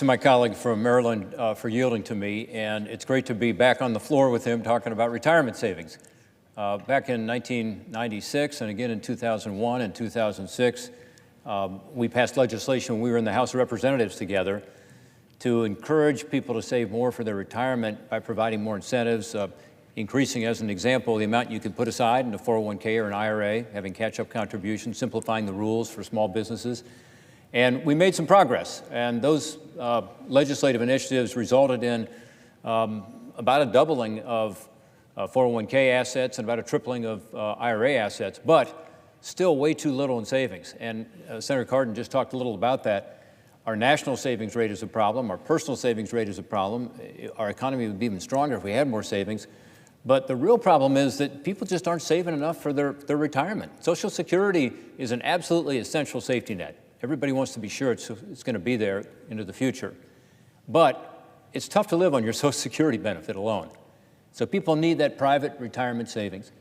to my colleague from Maryland for yielding to me, and it's great to be back on the floor with him talking about retirement savings. Back in 1996 and again in 2001 and 2006, we passed legislation when we were in the House of Representatives together to encourage people to save more for their retirement by providing more incentives, increasing, as an example, the amount you can put aside in a 401k or an IRA, having catch-up contributions, simplifying the rules for small businesses. And we made some progress, and those legislative initiatives resulted in about a doubling of 401k assets and about a tripling of IRA assets, but still way too little in savings. And Senator Cardin just talked a little about that. Our national savings rate is a problem. Our personal savings rate is a problem. Our economy would be even stronger if we had more savings. But the real problem is that people just aren't saving enough for their retirement. Social Security is an absolutely essential safety net. Everybody wants to be sure it's going to be there into the future. But it's tough to live on your Social Security benefit alone. So people need that private retirement savings.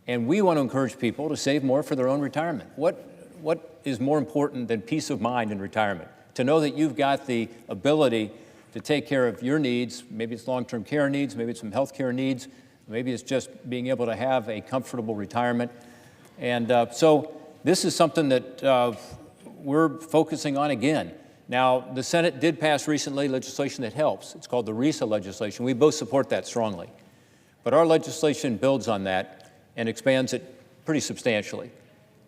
And we want to encourage people to save more for their own retirement. What is more important than peace of mind in retirement? To know that you've got the ability to take care of your needs. Maybe it's long-term care needs, maybe it's some health care needs, maybe it's just being able to have a comfortable retirement. And so this is something that we're focusing on again. Now, the Senate did pass recently legislation that helps. It's called the RISA legislation. We both support that strongly. But our legislation builds on that and expands it pretty substantially.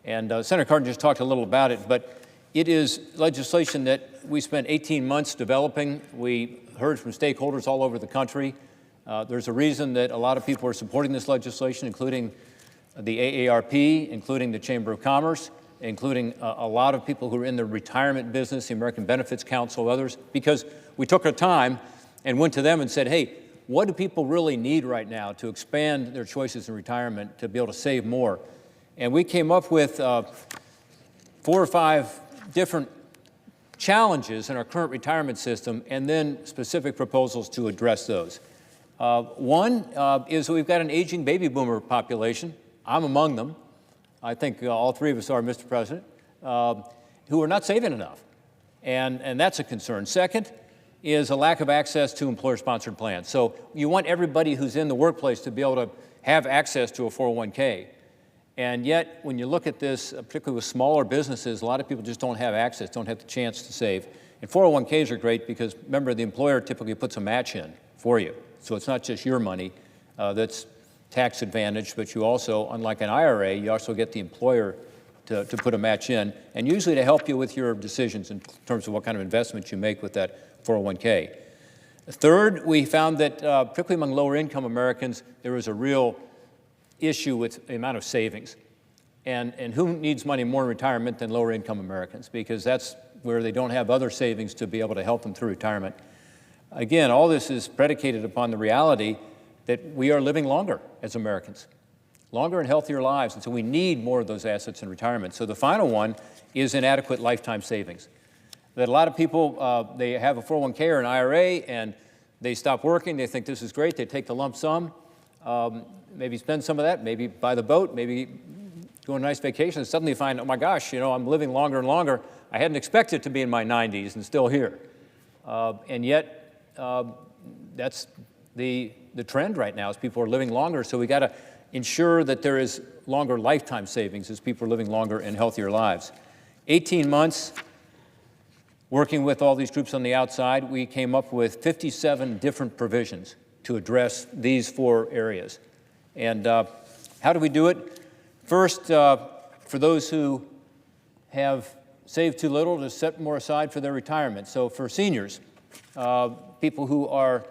And Senator Cardin just talked a little about it, but it is legislation that we spent 18 months developing. We heard from stakeholders all over the country. There's a reason that a lot of people are supporting this legislation, including the AARP, including the Chamber of Commerce, including a lot of people who are in the retirement business, the American Benefits Council, others, because we took our time and went to them and said, hey, what do people really need right now to expand their choices in retirement to be able to save more? And we came up with 4 or 5 different challenges in our current retirement system and then specific proposals to address those. One is we've got an aging baby boomer population. I'm among them. I think all 3 of us are, Mr. President, who are not saving enough. And that's a concern. Second is a lack of access to employer-sponsored plans. So you want everybody who's in the workplace to be able to have access to a 401k. And yet, when you look at this, particularly with smaller businesses, a lot of people just don't have access, don't have the chance to save. And 401ks are great because, remember, the employer typically puts a match in for you. So it's not just your money that's tax advantage, but you also, unlike an IRA, you also get the employer to put a match in, and usually to help you with your decisions in terms of what kind of investment you make with that 401k. Third, we found that particularly among lower income Americans, there was a real issue with the amount of savings. And who needs money more in retirement than lower income Americans? Because that's where they don't have other savings to be able to help them through retirement. Again, all this is predicated upon the reality that we are living longer as Americans, longer and healthier lives, and so we need more of those assets in retirement. So the final one is inadequate lifetime savings. That a lot of people, they have a 401k or an IRA, and they stop working, they think this is great, they take the lump sum, maybe spend some of that, maybe buy the boat, maybe go on a nice vacation, and suddenly find, oh my gosh, you know, I'm living longer and longer. I hadn't expected to be in my 90s and still here. And yet, that's the trend right now is people are living longer, so we got to ensure that there is longer lifetime savings as people are living longer and healthier lives. 18 months working with all these groups on the outside, we came up with 57 different provisions to address these 4 areas. And how do we do it? First, for those who have saved too little, to set more aside for their retirement. So for seniors, people who are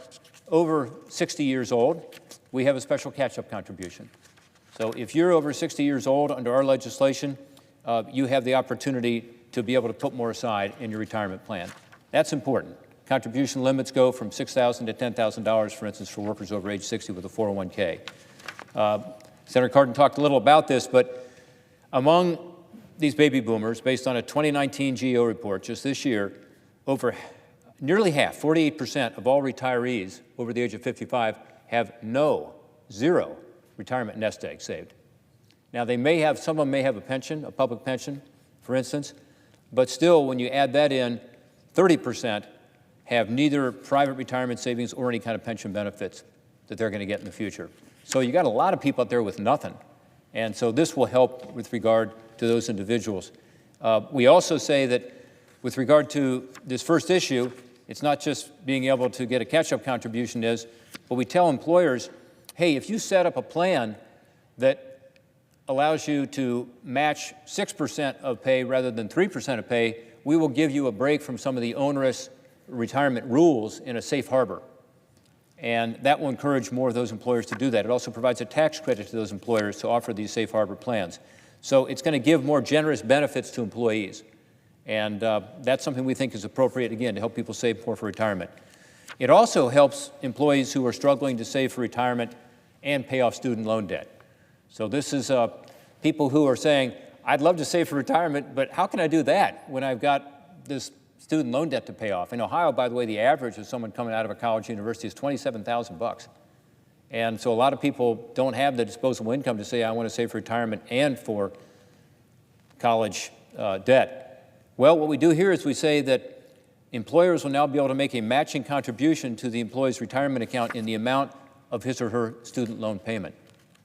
over 60 years old, we have a special catch-up contribution. So if you're over 60 years old under our legislation, you have the opportunity to be able to put more aside in your retirement plan. That's important. Contribution limits go from $6,000 to $10,000, for instance, for workers over age 60 with a 401k. Senator Cardin talked a little about this, but among these baby boomers, based on a 2019 GAO report just this year, over nearly half, 48% of all retirees over the age of 55 have zero retirement nest egg saved. Now, they may have, some of them may have a pension, a public pension, for instance, but still, when you add that in, 30% have neither private retirement savings or any kind of pension benefits that they're going to get in the future. So you got a lot of people out there with nothing. And so this will help with regard to those individuals. We also say that with regard to this first issue, it's not just being able to get a catch-up contribution but we tell employers, hey, if you set up a plan that allows you to match 6% of pay rather than 3% of pay, we will give you a break from some of the onerous retirement rules in a safe harbor. And that will encourage more of those employers to do that. It also provides a tax credit to those employers to offer these safe harbor plans. So it's going to give more generous benefits to employees. And that's something we think is appropriate, again, to help people save more for retirement. It also helps employees who are struggling to save for retirement and pay off student loan debt. So this is people who are saying, I'd love to save for retirement, but how can I do that when I've got this student loan debt to pay off? In Ohio, by the way, the average of someone coming out of a college or university is $27,000. And so a lot of people don't have the disposable income to say, I want to save for retirement and for college debt. Well, what we do here is we say that employers will now be able to make a matching contribution to the employee's retirement account in the amount of his or her student loan payment.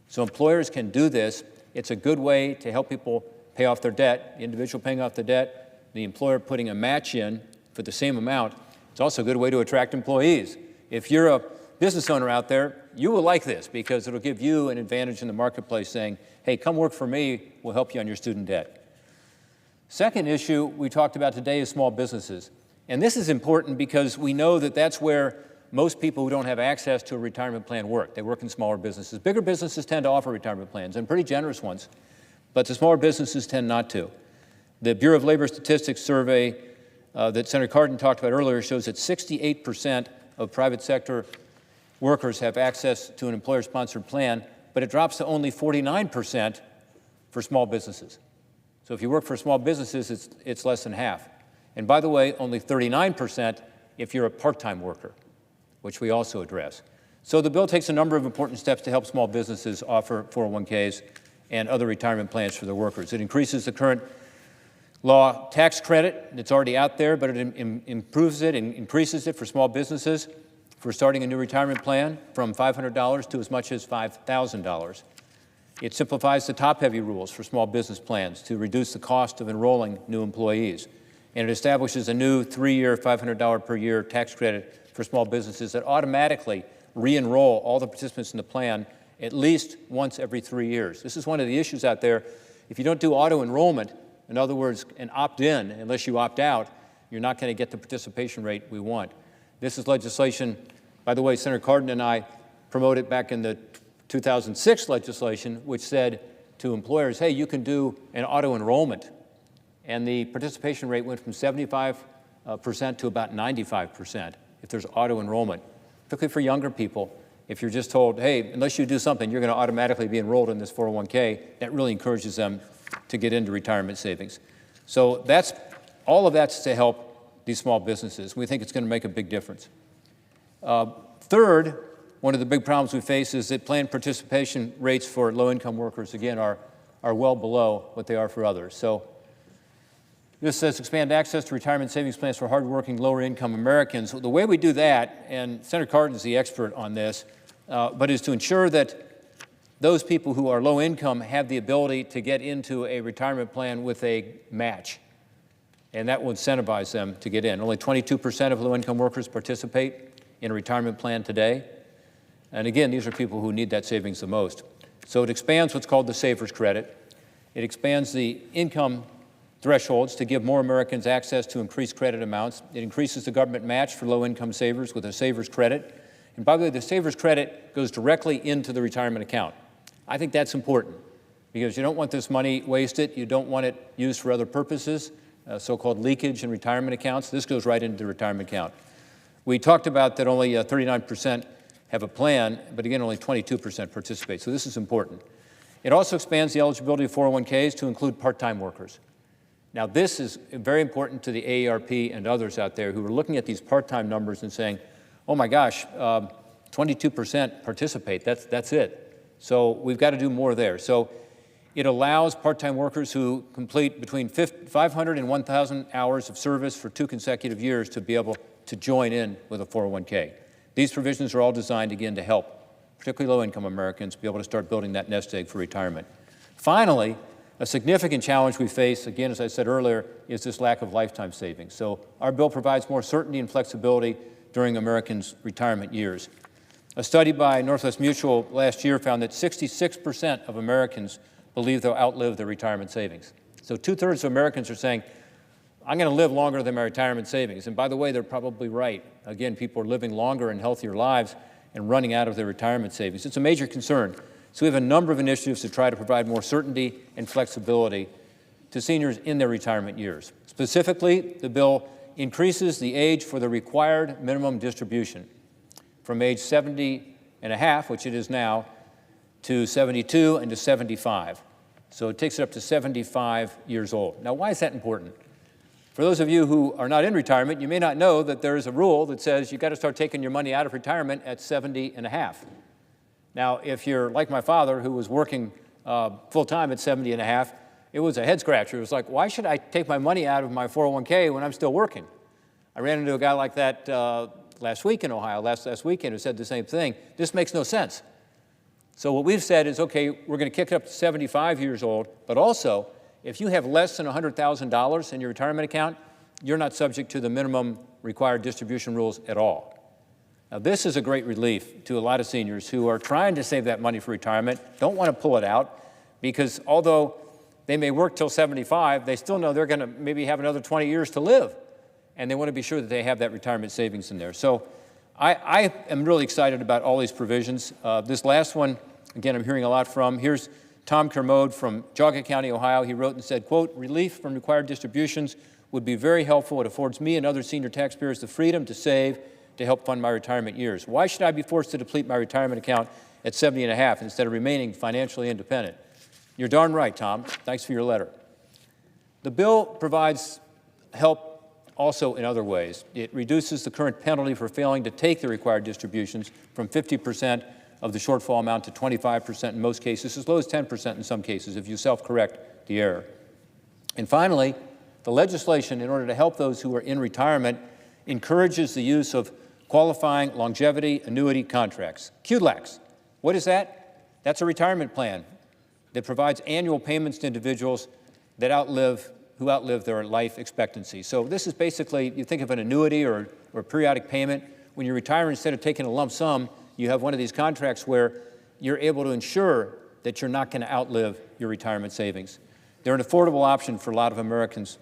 So employers can do this. It's a good way to help people pay off their debt, the individual paying off the debt, the employer putting a match in for the same amount. It's also a good way to attract employees. If you're a business owner out there, you will like this because it'll give you an advantage in the marketplace saying, hey, come work for me, we'll help you on your student debt. Second issue we talked about today is small businesses. And this is important because we know that that's where most people who don't have access to a retirement plan work. They work in smaller businesses. Bigger businesses tend to offer retirement plans, and pretty generous ones, but the smaller businesses tend not to. The Bureau of Labor Statistics survey that Senator Cardin talked about earlier shows that 68% of private sector workers have access to an employer-sponsored plan, but it drops to only 49% for small businesses. So if you work for small businesses, it's less than half. And by the way, only 39% if you're a part-time worker, which we also address. So the bill takes a number of important steps to help small businesses offer 401ks and other retirement plans for their workers. It increases the current law tax credit that's already out there, but it improves it and increases it for small businesses for starting a new retirement plan from $500 to as much as $5,000. It simplifies the top-heavy rules for small business plans to reduce the cost of enrolling new employees. And it establishes a new 3-year, $500 per year tax credit for small businesses that automatically re-enroll all the participants in the plan at least once every 3 years. This is one of the issues out there. If you don't do auto-enrollment, in other words, an opt-in, unless you opt out, you're not going to get the participation rate we want. This is legislation, by the way, Senator Cardin and I promoted back in the 2006 legislation, which said to employers, hey, you can do an auto-enrollment. And the participation rate went from 75% to about 95% if there's auto-enrollment, particularly for younger people. If you're just told, hey, unless you do something, you're going to automatically be enrolled in this 401k, that really encourages them to get into retirement savings. So all of that's to help these small businesses. We think it's going to make a big difference. Third, one of the big problems we face is that plan participation rates for low-income workers, again, are well below what they are for others. So this says expand access to retirement savings plans for hardworking, lower-income Americans. The way we do that, and Senator Cardin is the expert on this, but is to ensure that those people who are low income have the ability to get into a retirement plan with a match. And that will incentivize them to get in. Only 22% of low-income workers participate in a retirement plan today. And again, these are people who need that savings the most. So it expands what's called the Savers Credit. It expands the income thresholds to give more Americans access to increased credit amounts. It increases the government match for low-income savers with a Savers Credit. And by the way, the Savers Credit goes directly into the retirement account. I think that's important because you don't want this money wasted. You don't want it used for other purposes, so-called leakage in retirement accounts. This goes right into the retirement account. We talked about that only 39% have a plan, but again, only 22% participate. So this is important. It also expands the eligibility of 401ks to include part-time workers. Now, this is very important to the AARP and others out there who are looking at these part-time numbers and saying, oh my gosh, 22% participate, that's it. So we've got to do more there. So it allows part-time workers who complete between 500 and 1,000 hours of service for 2 consecutive years to be able to join in with a 401k. These provisions are all designed, again, to help particularly low-income Americans be able to start building that nest egg for retirement. Finally, a significant challenge we face, again, as I said earlier, is this lack of lifetime savings. So our bill provides more certainty and flexibility during Americans' retirement years. A study by Northwest Mutual last year found that 66% of Americans believe they'll outlive their retirement savings. So 2/3 of Americans are saying, I'm going to live longer than my retirement savings. And by the way, they're probably right. Again, people are living longer and healthier lives and running out of their retirement savings. It's a major concern. So we have a number of initiatives to try to provide more certainty and flexibility to seniors in their retirement years. Specifically, the bill increases the age for the required minimum distribution from age 70 and a half, which it is now, to 72 and to 75. So it takes it up to 75 years old. Now, why is that important? For those of you who are not in retirement, you may not know that there is a rule that says you've got to start taking your money out of retirement at 70 and a half. Now, if you're like my father, who was working full-time at 70 and a half, it was a head-scratcher. It was like, why should I take my money out of my 401k when I'm still working? I ran into a guy like that last week in Ohio, last weekend, who said the same thing. This makes no sense. So what we've said is, okay, we're going to kick it up to 75 years old, but also, if you have less than $100,000 in your retirement account, you're not subject to the minimum required distribution rules at all. Now, this is a great relief to a lot of seniors who are trying to save that money for retirement, don't want to pull it out, because although they may work till 75, they still know they're going to maybe have another 20 years to live, and they want to be sure that they have that retirement savings in there. So I am really excited about all these provisions. This last one, again, I'm hearing a lot from. Here's Tom Kermode from Jogga County, Ohio. He wrote and said, quote, relief from required distributions would be very helpful. It affords me and other senior taxpayers the freedom to save to help fund my retirement years. Why should I be forced to deplete my retirement account at 70 and a half instead of remaining financially independent? You're darn right, Tom. Thanks for your letter. The bill provides help also in other ways. It reduces the current penalty for failing to take the required distributions from 50% of the shortfall amount to 25% in most cases, as low as 10% in some cases, if you self-correct the error. And finally, the legislation, in order to help those who are in retirement, encourages the use of qualifying longevity annuity contracts. QLACs. What is that? That's a retirement plan that provides annual payments to individuals that who outlive their life expectancy. So this is basically, you think of an annuity or a periodic payment. When you retire, instead of taking a lump sum, you have one of these contracts where you're able to ensure that you're not going to outlive your retirement savings. They're an affordable option for a lot of Americans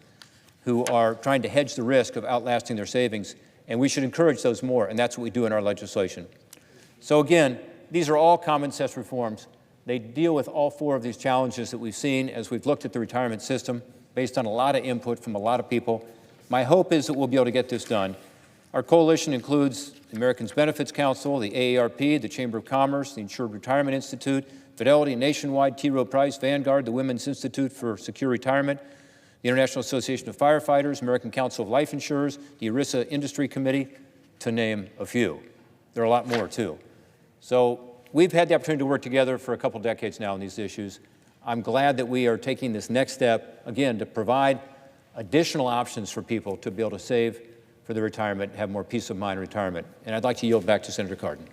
who are trying to hedge the risk of outlasting their savings, and we should encourage those more, and that's what we do in our legislation. So again, these are all common sense reforms. They deal with all four of these challenges that we've seen as we've looked at the retirement system based on a lot of input from a lot of people. My hope is that we'll be able to get this done. Our coalition includes the Americans Benefits Council, the AARP, the Chamber of Commerce, the Insured Retirement Institute, Fidelity, Nationwide, T. Rowe Price, Vanguard, the Women's Institute for Secure Retirement, the International Association of Firefighters, American Council of Life Insurers, the ERISA Industry Committee, to name a few. There are a lot more, too. So we've had the opportunity to work together for a couple decades now on these issues. I'm glad that we are taking this next step, again, to provide additional options for people to be able to save for their retirement, have more peace of mind in retirement. And I'd like to yield back to Senator Cardin.